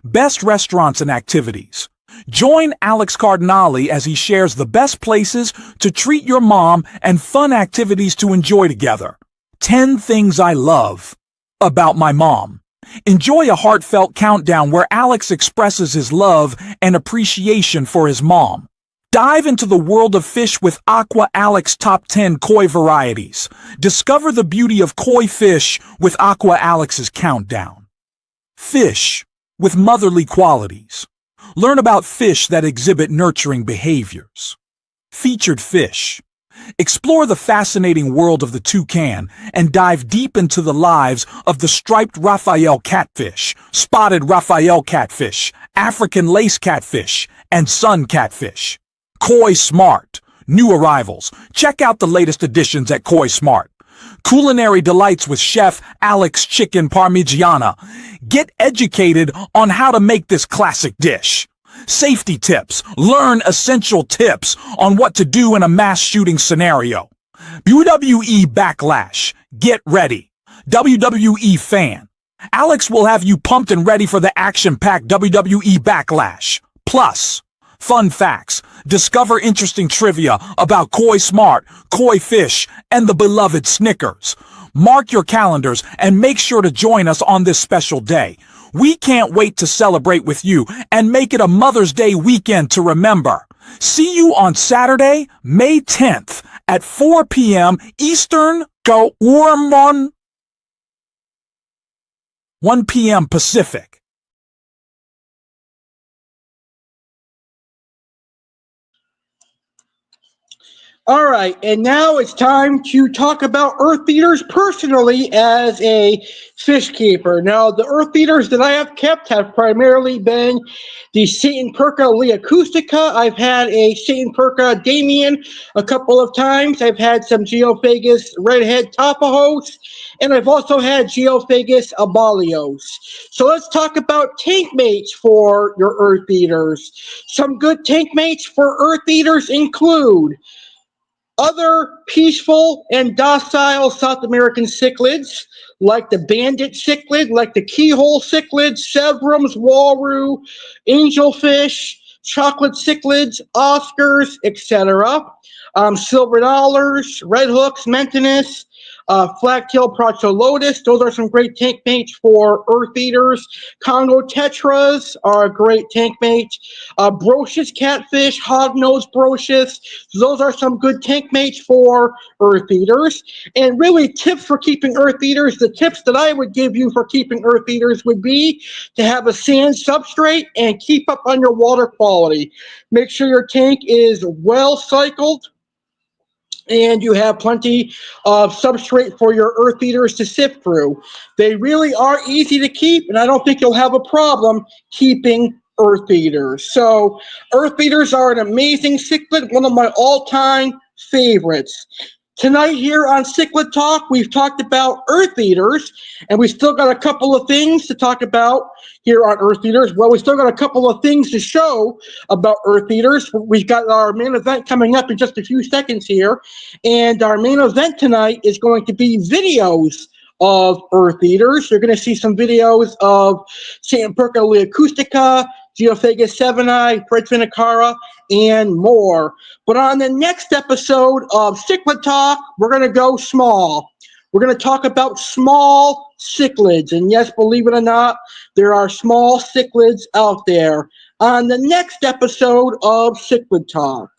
Best restaurants and activities. Join Alex Cardinale as he shares the best places to treat your mom and fun activities to enjoy together. 10 things I love about my mom. Enjoy a heartfelt countdown where Alex expresses his love and appreciation for his mom. Dive into the world of fish with Aqua Alex Top 10 Koi varieties. Discover the beauty of koi fish with Aqua Alex's countdown. Fish with motherly qualities. Learn about fish that exhibit nurturing behaviors. Featured fish. Explore the fascinating world of the toucan and dive deep into the lives of the striped Raphael catfish, spotted Raphael catfish, African lace catfish, and sun catfish. Koi Smart. New arrivals. Check out the latest additions at Koi Smart. Culinary delights with Chef Alex Chicken Parmigiana. Get educated on how to make this classic dish. Safety tips. Learn essential tips on what to do in a mass shooting scenario. WWE Backlash. Get ready. WWE fan. Alex will have you pumped and ready for the action-packed WWE Backlash. Plus, fun facts. Discover interesting trivia about Koi Smart, koi fish, and the beloved Snickers. Mark your calendars and make sure to join us on this special day. We can't wait to celebrate with you and make it a Mother's Day weekend to remember. See you on Saturday, May 10th at 4 p.m. Eastern, go 1 p.m. Pacific. All right, and now it's time to talk about Eartheaters personally as a fish keeper. Now, the Eartheaters that I have kept have primarily been the Satanperca leacustica. I've had a Satanperca Damien a couple of times. I've had some Geophagus redhead Tapajos, and I've also had Geophagus abalios. So let's talk about tank mates for your Eartheaters. Some good tank mates for Eartheaters include other peaceful and docile South American cichlids, like the bandit cichlid, like the keyhole cichlids, severums, walrus, angelfish, chocolate cichlids, oscars, etc. Silver dollars, red hooks, mentinus, flat-tailed procholotus. Those are some great tank mates for Eartheaters. Congo tetras are a great tank mate. Brocious catfish, hognose brocious. Those are some good tank mates for Eartheaters. And really, tips for keeping Eartheaters, the tips that I would give you for keeping Eartheaters would be to have a sand substrate and keep up on your water quality. Make sure your tank is well cycled and you have plenty of substrate for your Eartheaters to sift through. They really are easy to keep, and I don't think you'll have a problem keeping Eartheaters. So Eartheaters are an amazing cichlid, one of my all-time favorites. Tonight here on Cichlid Talk, we've talked about Eartheaters, and we still got a couple of things to talk about here on Eartheaters. Well, we still got a couple of things to show about Eartheaters. We've got our main event coming up in just a few seconds here, and our main event tonight is going to be videos of Eartheaters. You're going to see some videos of Satanperca leacustica, Geophagus seveni, Threadfin acara, and more. But on the next episode of Cichlid Talk, we're going to go small. We're going to talk about small cichlids. And yes, believe it or not, there are small cichlids out there. On the next episode of Cichlid Talk.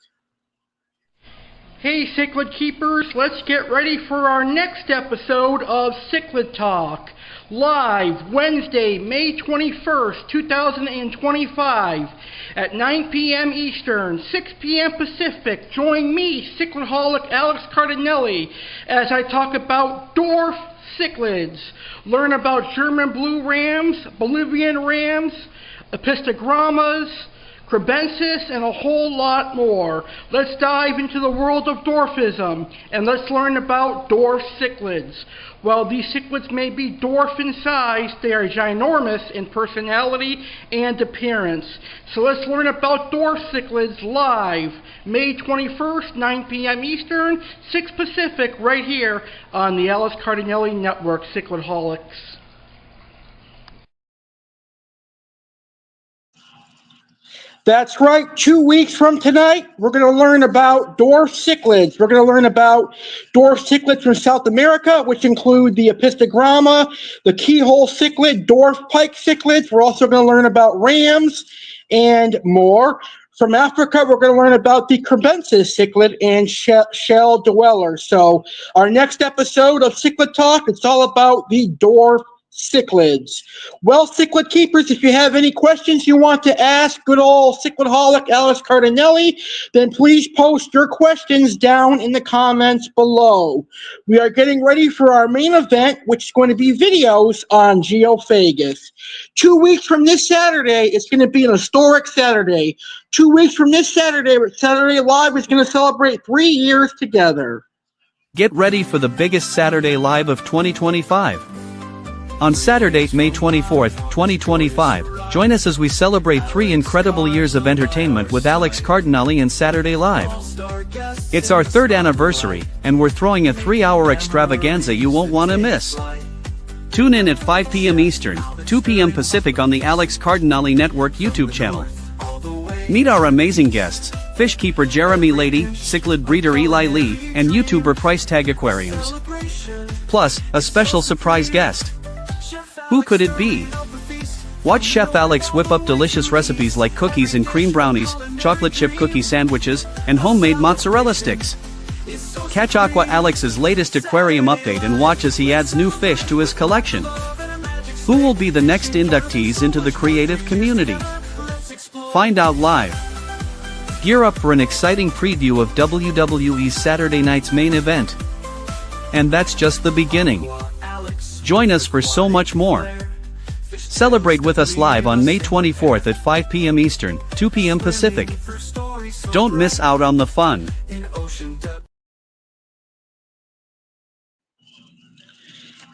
Hey, cichlid keepers, let's get ready for our next episode of Cichlid Talk. Live Wednesday, May 21st, 2025 at 9 p.m. Eastern, 6 p.m. Pacific. Join me, Cichlidholic Alex Cardinale, as I talk about dwarf cichlids. Learn about German blue rams, Bolivian rams, epistogrammas, crebensis, and a whole lot more. Let's dive into the world of dwarfism, and let's learn about dwarf cichlids. While these cichlids may be dwarf in size, they are ginormous in personality and appearance. So let's learn about dwarf cichlids live, May 21st, 9 p.m. Eastern, 6 Pacific, right here on the Alex Cardinale Network, Cichlidholics. That's right. 2 weeks from tonight, we're going to learn about dwarf cichlids. We're going to learn about dwarf cichlids from South America, which include the epistogramma, the keyhole cichlid, dwarf pike cichlids. We're also going to learn about rams and more. From Africa, we're going to learn about the crebensis cichlid and shell dwellers. So our next episode of Cichlid Talk, it's all about the dwarf cichlids. Well, cichlid keepers, if you have any questions you want to ask good old Cichlidholic Alex Cardinale, then please post your questions down in the comments below. We are getting ready for our main event, which is going to be videos on Geophagus. 2 weeks from this Saturday, it's going to be an historic Saturday. 2 weeks from this Saturday, Saturday Live is going to celebrate 3 years together. Get ready for the biggest Saturday Live of 2025. On Saturday, May 24th, 2025, join us as we celebrate 3 incredible years of entertainment with Alex Cardinale and Saturday Live. It's our 3rd anniversary, and we're throwing a 3-hour extravaganza you won't want to miss. Tune in at 5 p.m. Eastern, 2 p.m. Pacific on the Alex Cardinale Network YouTube channel. Meet our amazing guests, fish keeper Jeremy Lady, cichlid breeder Eli Lee, and YouTuber Price Tag Aquariums. Plus, a special surprise guest. Who could it be? Watch Chef Alex whip up delicious recipes like cookies and cream brownies, chocolate chip cookie sandwiches, and homemade mozzarella sticks. Catch Aqua Alex's latest aquarium update and watch as he adds new fish to his collection. Who will be the next inductees into the creative community? Find out live. Gear up for an exciting preview of WWE's Saturday night's main event. And that's just the beginning. Join us for so much more. Celebrate with us live on May 24th at 5 p.m. Eastern, 2 p.m. Pacific. Don't miss out on the fun.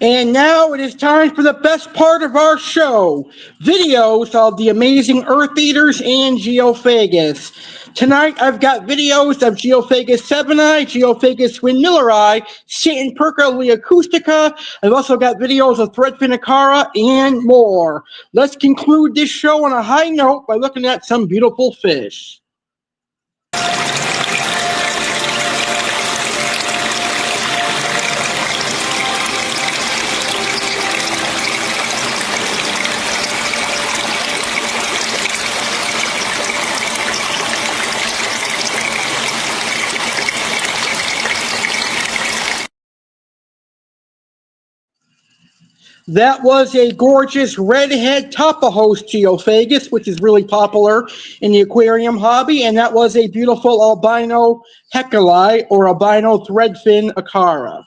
And now it is time for the best part of our show, videos of the amazing Eartheaters and Geophagus. Tonight I've got videos of Geophagus sebeni, Geophagus windmilleri, Satanperca leacustica. I've also got videos of Threadfin acara and more. Let's conclude this show on a high note by looking at some beautiful fish. That was a gorgeous redhead Topahos Geophagus, which is really popular in the aquarium hobby, and that was a beautiful albino hecali or albino threadfin acara.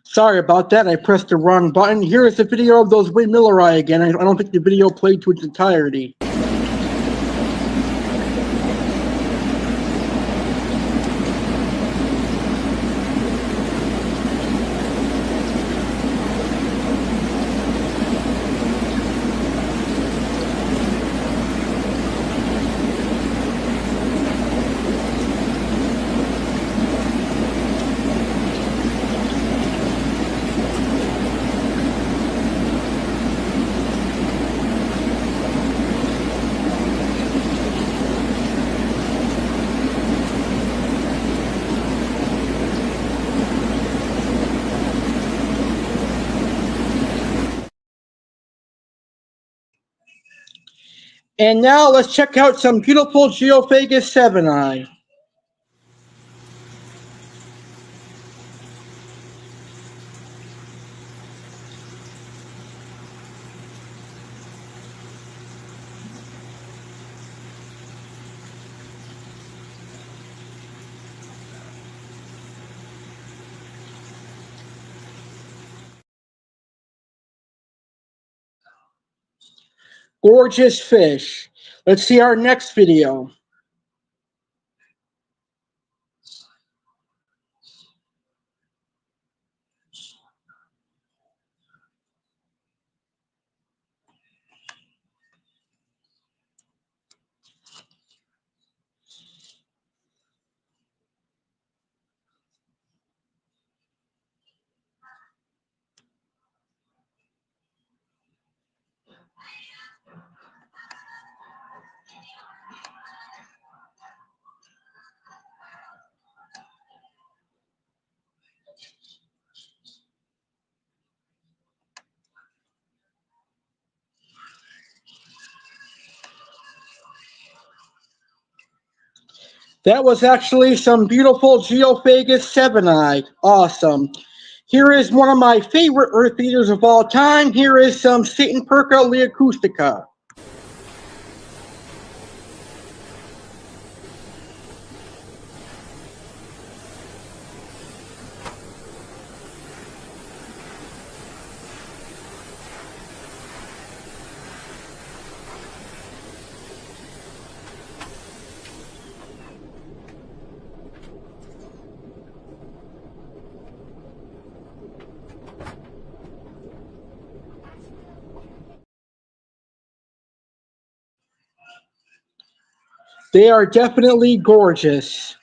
Sorry about that, I pressed the wrong button. Here is the video of those windmilleri again. I don't think the video played to its entirety. And now let's check out some beautiful Geophagus sebeni. Gorgeous fish. Let's see our next video. That was actually some beautiful Geophagus sebeni. Awesome. Here is one of my favorite Eartheaters of all time. Here is some Satanperca leacustica. They are definitely gorgeous.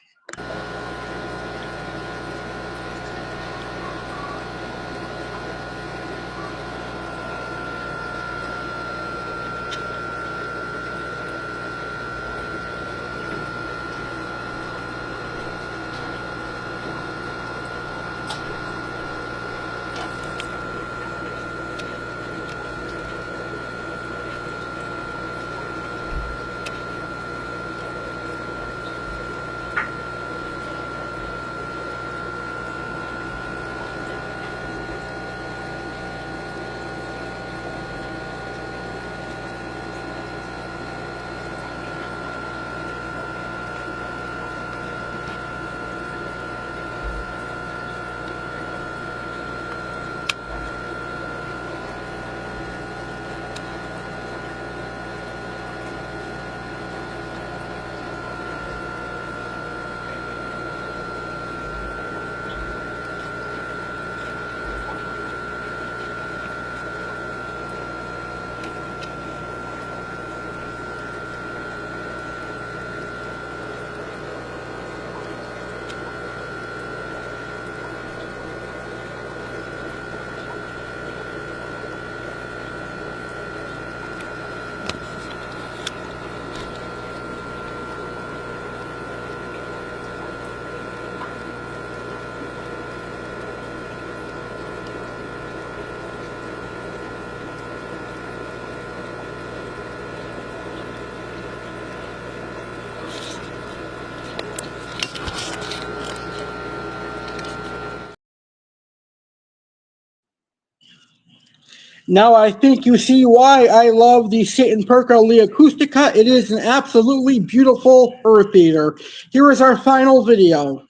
Now I think you see why I love the Satanperca Acoustica. It is an absolutely beautiful earth eater. Here is our final video.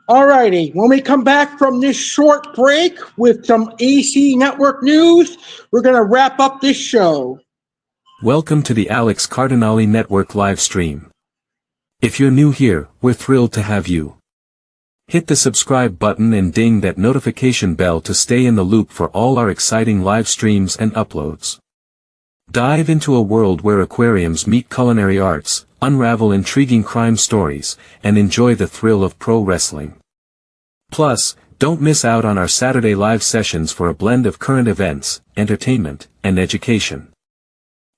Alrighty, when we come back from this short break with some A.C.E network news, we're going to wrap up this show. Welcome to the Alex Cardinale Network live stream. If you're new here, we're thrilled to have you. Hit the subscribe button and ding that notification bell to stay in the loop for all our exciting live streams and uploads. Dive into a world where aquariums meet culinary arts, unravel intriguing crime stories, and enjoy the thrill of pro wrestling. Plus, don't miss out on our Saturday live sessions for a blend of current events, entertainment, and education.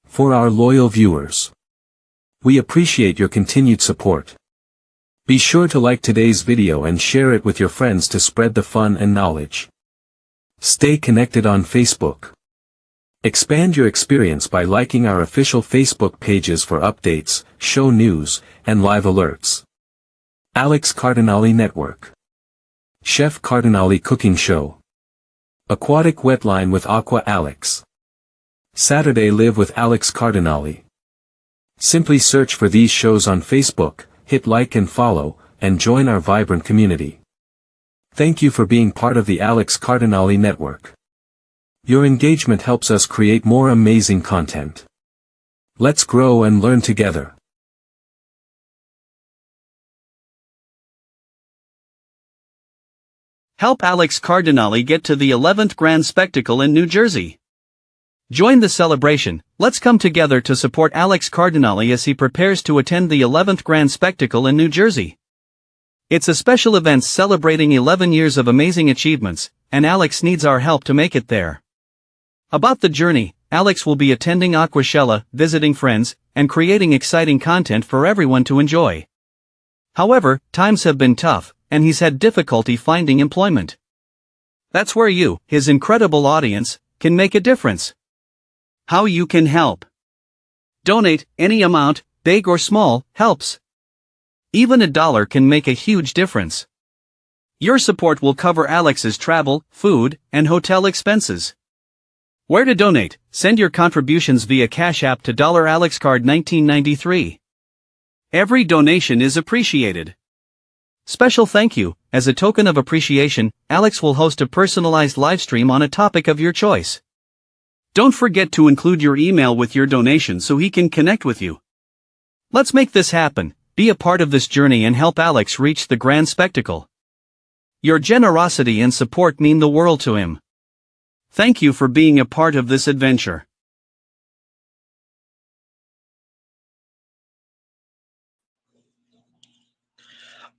For our loyal viewers, we appreciate your continued support. Be sure to like today's video and share it with your friends to spread the fun and knowledge. Stay connected on Facebook. Expand your experience by liking our official Facebook pages for updates, show news, and live alerts. Alex Cardinale Network. Chef Cardinale Cooking Show. Aquatic Wetline with Aqua Alex. Saturday Live with Alex Cardinale. Simply search for these shows on Facebook, hit like and follow, and join our vibrant community. Thank you for being part of the Alex Cardinale Network. Your engagement helps us create more amazing content. Let's grow and learn together. Help Alex Cardinale get to the 11th Grand Spectacle in New Jersey. Join the celebration. Let's come together to support Alex Cardinale as he prepares to attend the 11th Grand Spectacle in New Jersey. It's a special event celebrating 11 years of amazing achievements, and Alex needs our help to make it there. About the journey, Alex will be attending Aquashella, visiting friends, and creating exciting content for everyone to enjoy. However, times have been tough, and he's had difficulty finding employment. That's where you, his incredible audience, can make a difference. How you can help. Donate, any amount, big or small, helps. Even $1 can make a huge difference. Your support will cover Alex's travel, food, and hotel expenses. Where to donate? Send your contributions via Cash App to $AlexCard1993. Every donation is appreciated. Special thank you. As a token of appreciation, Alex will host a personalized livestream on a topic of your choice. Don't forget to include your email with your donation so he can connect with you. Let's make this happen. Be a part of this journey and help Alex reach the grand spectacle. Your generosity and support mean the world to him. Thank you for being a part of this adventure.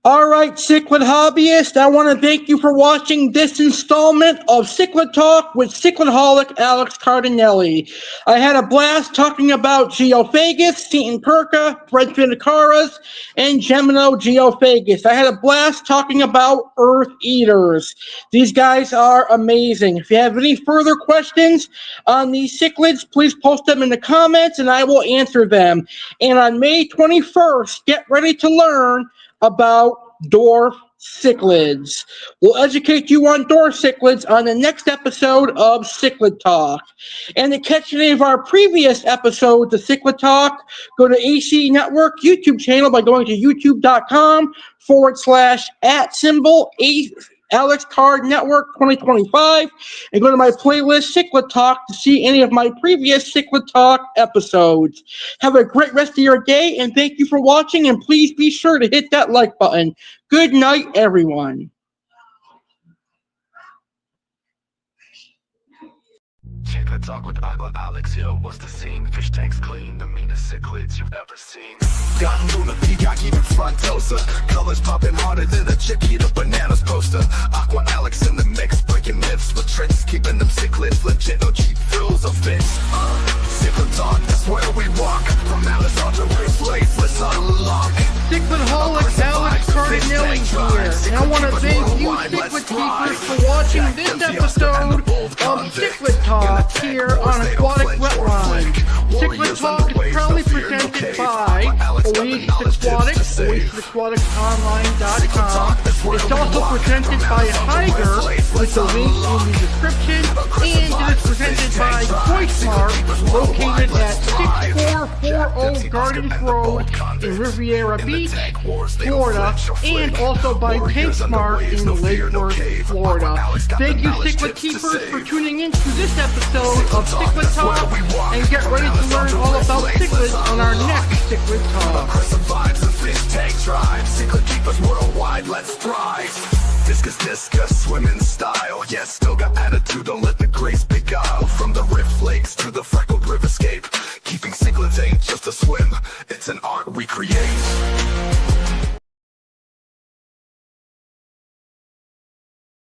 All right, Cichlid hobbyists, I want to thank you for watching this installment of Cichlid Talk with Cichlidholic Alex Cardinale. I had a blast talking about Geophagus, Satanperca, Threadfin acaras, and Gymnogeophagus. I had a blast talking about Eartheaters. These guys are amazing. If you have any further questions on these cichlids, please post them in the comments and I will answer them. And on May 21st, get ready to learn about dwarf cichlids. We'll educate you on dwarf cichlids on the next episode of Cichlid Talk. And to catch any of our previous episodes of Cichlid Talk, go to A.C.E Network YouTube channel by going to youtube.com/@ Alex Card Network 2025 and go to my playlist Cichlid Talk to see any of my previous Cichlid Talk episodes. Have a great rest of your day and thank you for watching, and please be sure to hit that like button. Good night, everyone. Cichlid Talk with Alex here. What's the scene? Fish tanks clean, the meanest cichlids you've ever seen. Got Luna, peacock, even frontosa. Colors popping harder than a Chiquita bananas poster. Aqua Alex in the mix, breaking myths with tricks, keeping them cichlids legit, no cheap thrills or fits. Cichlid Talk, that's where we walk. From Alice on to replace, let's unlock. Cichlidholic Alex Cardinale here, and I want to thank you Cichlid keepers for watching this episode of Cichlid Talk here on Aquatic Wetline. Cichlid Talk is proudly presented by Oasis Aquatics, OasisAquaticsOnline.com. It's also presented by Tiger, with the link in the description, and it is presented by Koi Smart, located at 6440 Gardens Road in Riviera Beach, Florida, and also by Tank Smart in Lake Worth, Florida. Thank you, Cichlid keepers, for tuning in to this episode of Cichlid Talk, and get ready to learn all about cichlids on our next Cichlid Talk. Survives and fish tank drive. Cichlid keepers worldwide, let's thrive. Discus, swim in style. Yeah, still got attitude, don't let the grace beguile. From the rift lakes to the freckled riverscape, keeping cichlids ain't just a swim, it's an art we create.